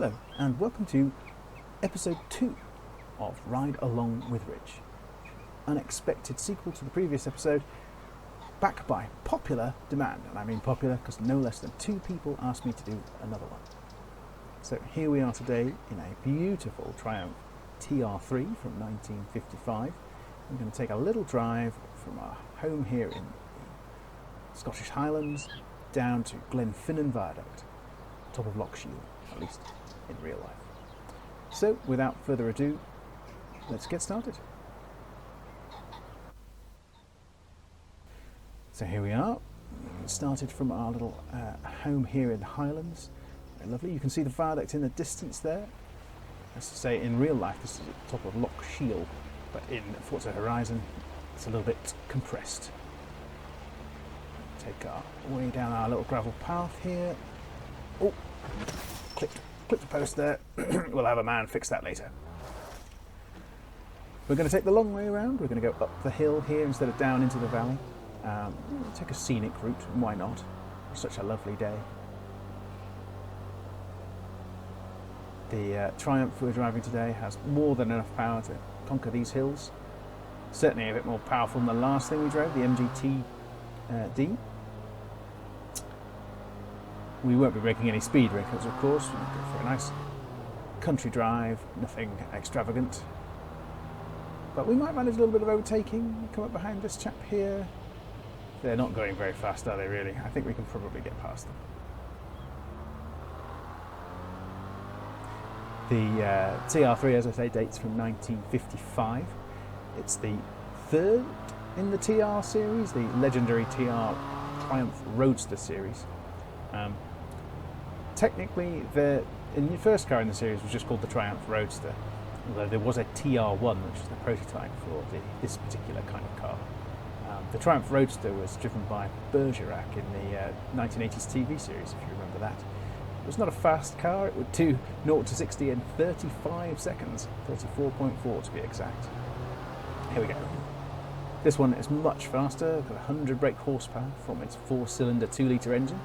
Hello and welcome to episode 2 of Ride Along with Rich. Unexpected sequel to the previous episode, backed by popular demand, and I mean popular because no less than 2 people asked me to do another one. So here we are today in a beautiful Triumph TR3 from 1955. I'm going to take a little drive from our home here in the Scottish Highlands down to Glenfinnan Viaduct, top of Loch Shiel, at least in real life. So without further ado, let's get started. So here we are, started from our little home here in the Highlands. Very lovely. You can see the viaduct in the distance there. As to say, in real life this is at the top of Loch Shiel, but in Forza Horizon it's a little bit compressed. Take our way down our little gravel path here. Oh, clipped the post there. We'll have a man fix that later. We're going to take the long way around. We're going to go up the hill here instead of down into the valley. Take a scenic route, why not? It's such a lovely day. The Triumph we're driving today has more than enough power to conquer these hills. Certainly a bit more powerful than the last thing we drove, the MGT-D. We won't be breaking any speed records, of course. We'll go for a nice country drive, nothing extravagant. But we might manage a little bit of overtaking. Come up behind this chap here. They're not going very fast, are they, really? I think we can probably get past them. The TR3, as I say, dates from 1955. It's the third in the TR series, the legendary TR Triumph Roadster series. Technically, the first car in the series was just called the Triumph Roadster, although there was a TR1, which is the prototype for this particular kind of car. The Triumph Roadster was driven by Bergerac in the 1980s TV series, if you remember that. It was not a fast car. It would do 0 to 60 in 35 seconds, 34.4 to be exact. Here we go. This one is much faster, got 100 brake horsepower from its 4-cylinder 2-litre engine.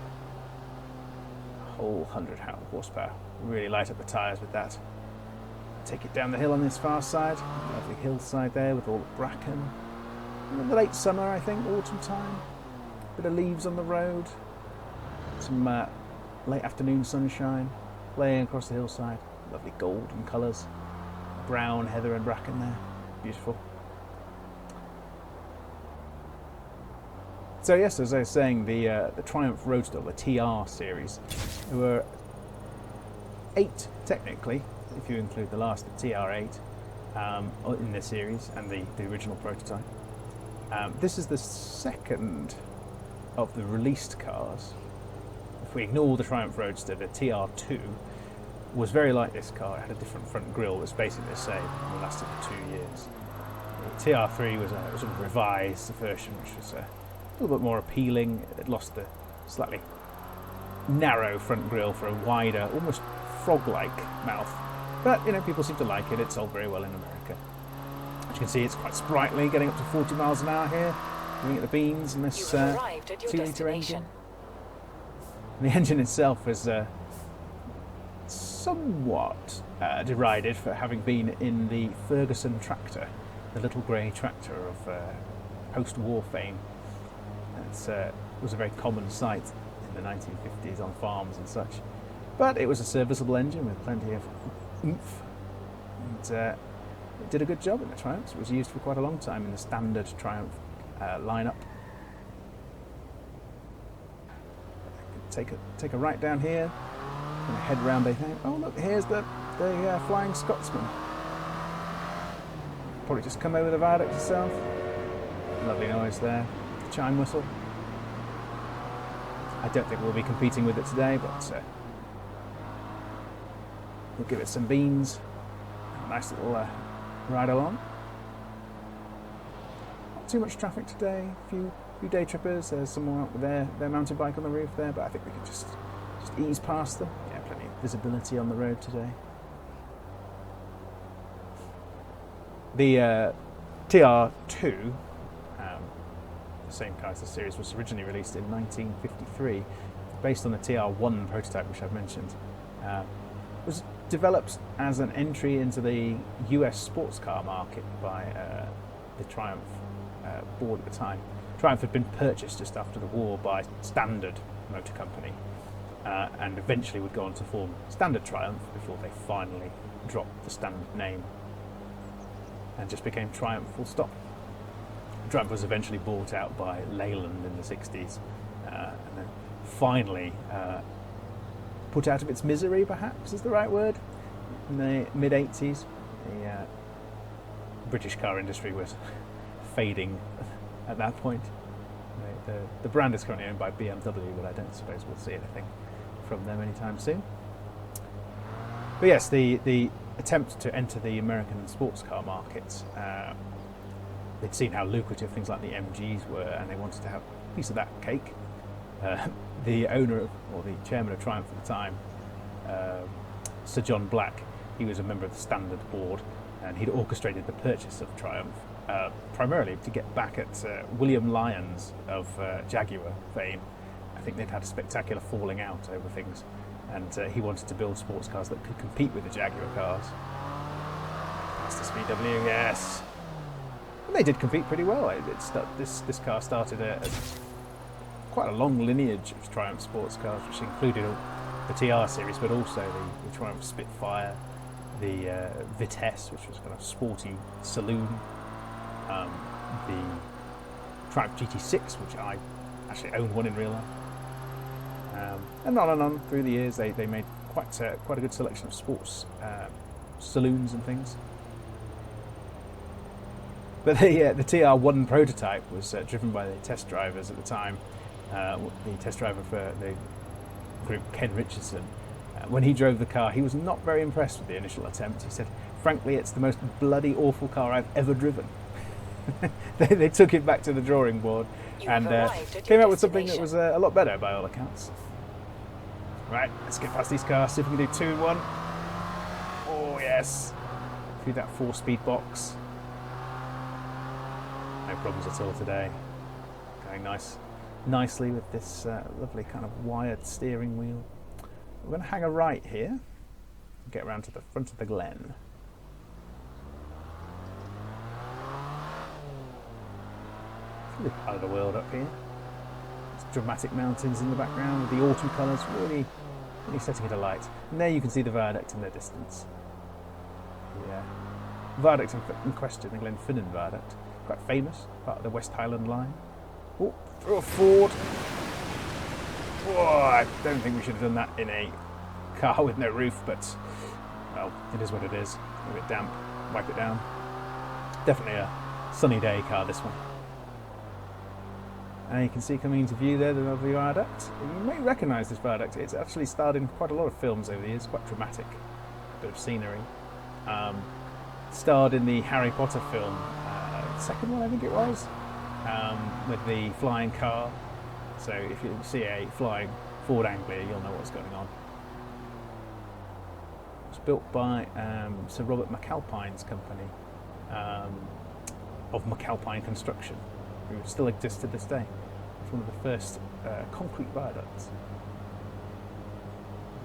A whole 100 horsepower. Really light up the tyres with that. Take it down the hill on this far side. Lovely hillside there with all the bracken. In the late summer, I think, autumn time. Bit of leaves on the road. Some late afternoon sunshine playing across the hillside. Lovely golden colours. Brown heather and bracken there. Beautiful. So yes, as I was saying, the Triumph Roadster, the TR series, there were 8 technically, if you include the last, the TR8, in this series, and the original prototype. This is the second of the released cars. If we ignore the Triumph Roadster, the TR2 was very like this car. It had a different front grille. It was basically the same and lasted for 2 years. The TR3 was a revised version, which was a little bit more appealing. It lost the slightly narrow front grille for a wider, almost frog-like mouth. But, people seem to like it. It sold very well in America. As you can see, it's quite sprightly, getting up to 40 miles an hour here, looking at the beams in this 2-litre engine. The engine itself is somewhat derided for having been in the Ferguson tractor, the little grey tractor of post-war fame. It was a very common sight in the 1950s on farms and such. But it was a serviceable engine with plenty of oomph, and it did a good job in the Triumphs. It was used for quite a long time in the standard Triumph lineup. Take a right down here, and head round. Oh look, here's the Flying Scotsman. Probably just come over the viaduct itself. Lovely noise there. The chime whistle. I don't think we'll be competing with it today, but we'll give it some beans. A nice little ride along. Not too much traffic today. A few day trippers. There's someone out with their mountain bike on the roof there, but I think we can just ease past them. Yeah, plenty of visibility on the road today. The TR2, the same car as the series, was originally released in 1953, based on the TR1 prototype, which I've mentioned. was developed as an entry into the US sports car market by the Triumph board at the time. Triumph had been purchased just after the war by Standard Motor Company, and eventually would go on to form Standard Triumph before they finally dropped the Standard name and just became Triumph full stop. Triumph was eventually bought out by Leyland in the 60s, and then finally put out of its misery, perhaps is the right word, in the mid-80s. The British car industry was fading at that point. The brand is currently owned by BMW, but I don't suppose we'll see anything from them anytime soon. But yes, the attempt to enter the American sports car market, they'd seen how lucrative things like the MGs were, and they wanted to have a piece of that cake. The owner or the chairman of Triumph at the time, Sir John Black, he was a member of the Standard board, and he'd orchestrated the purchase of Triumph primarily to get back at William Lyons of Jaguar fame. I think they'd had a spectacular falling out over things, and he wanted to build sports cars that could compete with the Jaguar cars. That's the VW, yes. And they did compete pretty well. This car started quite a long lineage of Triumph sports cars, which included the TR series, but also the Triumph Spitfire, the Vitesse, which was kind of sporty saloon, the Triumph GT6, which I actually owned one in real life, and on through the years. They made quite a good selection of sports saloons and things. But the TR1 prototype was driven by the test drivers at the time. The test driver for the group, Ken Richardson, when he drove the car, he was not very impressed with the initial attempt. He said, "Frankly, it's the most bloody awful car I've ever driven." They took it back to the drawing board and came out with something that was a lot better by all accounts. Right, let's get past these cars, see if we can do 2 in 1. Oh yes, through that 4-speed box. No problems at all today. Going nicely with this lovely kind of wired steering wheel. We're going to hang a right here and get around to the front of the Glen. Really part of the world up here. There's dramatic mountains in the background with the autumn colours really setting it alight. And there you can see the viaduct in the distance. The viaduct in question, the Glenfinnan Viaduct, quite famous, part of the West Highland line. Oh, through a ford. Oh, I don't think we should have done that in a car with no roof, but well, it is what it is. A bit damp, wipe it down. Definitely a sunny day car, this one. And you can see coming into view there the lovely viaduct. You may recognise this viaduct. It's actually starred in quite a lot of films over the years, quite dramatic, a bit of scenery. Starred in the Harry Potter film, second one I think it was, with the flying car. So if you see a flying Ford Anglia, you'll know what's going on. It was built by Sir Robert McAlpine's company, of McAlpine Construction, who still exists to this day. It's one of the first concrete viaducts.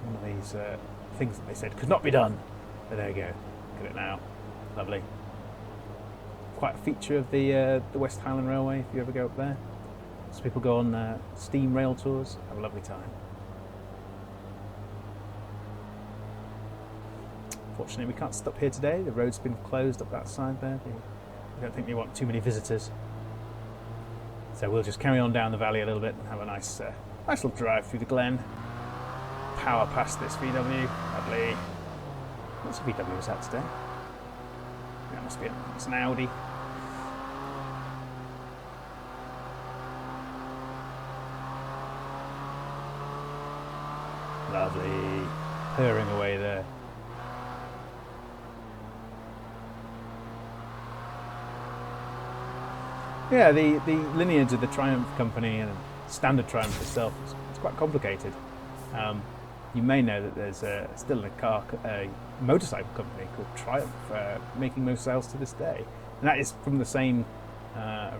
One of these things that they said could not be done. But there you go. Look at it now. Lovely. Quite a feature of the West Highland Railway if you ever go up there. So people go on steam rail tours, have a lovely time. Fortunately, we can't stop here today. The road's been closed up that side there. I don't think they want too many visitors. So we'll just carry on down the valley a little bit and have a nice little drive through the Glen. Power past this VW. Lovely. What's a VW is that today? That must be it. It's an Audi. Lovely. Purring away there. Yeah, the lineage of the Triumph company and Standard Triumph itself is quite complicated. You may know that there's still a motorcycle company called Triumph making most sales to this day, and that is from the same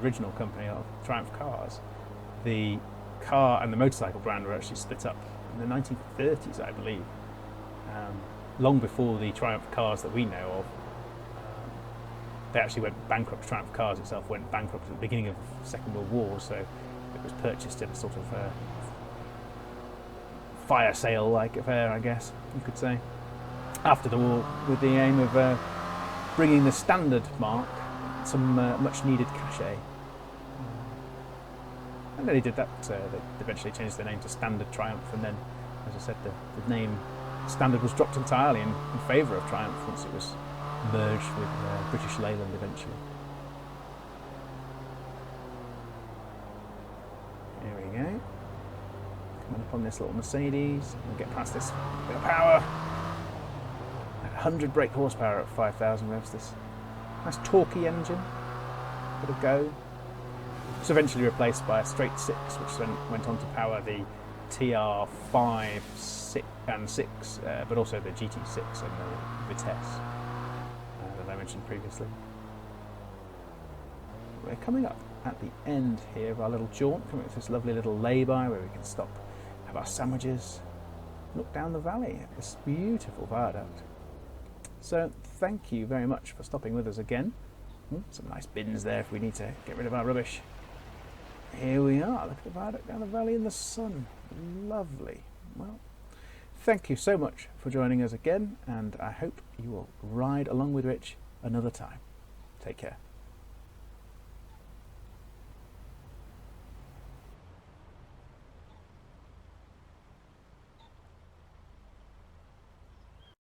original company of Triumph cars. The car and the motorcycle brand were actually split up in the 1930s, I believe. long before the Triumph cars that we know of. They actually went bankrupt. Triumph Cars itself went bankrupt at the beginning of the Second World War, so it was purchased in a sort of fire sale-like affair, I guess you could say, after the war, with the aim of bringing the standard mark some much-needed cachet. And then they did that. They eventually changed their name to Standard Triumph, and then, as I said, the name Standard was dropped entirely in favour of Triumph once it was merged with British Leyland eventually. There we go. Coming up on this little Mercedes, we'll get past this bit of power. 100 brake horsepower at 5,000 revs. This nice torquey engine, bit of go. It's eventually replaced by a straight 6, which then went on to power the TR5, 6 and 6, but also the GT6 and the Vitesse that I mentioned previously. We're coming up at the end here of our little jaunt, coming up to this lovely little lay-by where we can stop, have our sandwiches, look down the valley at this beautiful viaduct. So thank you very much for stopping with us again. Some nice bins there if we need to get rid of our rubbish. Here we are, look at the viaduct down the valley in the sun. Lovely. Well, thank you so much for joining us again, and I hope you will ride along with Rich another time. Take care.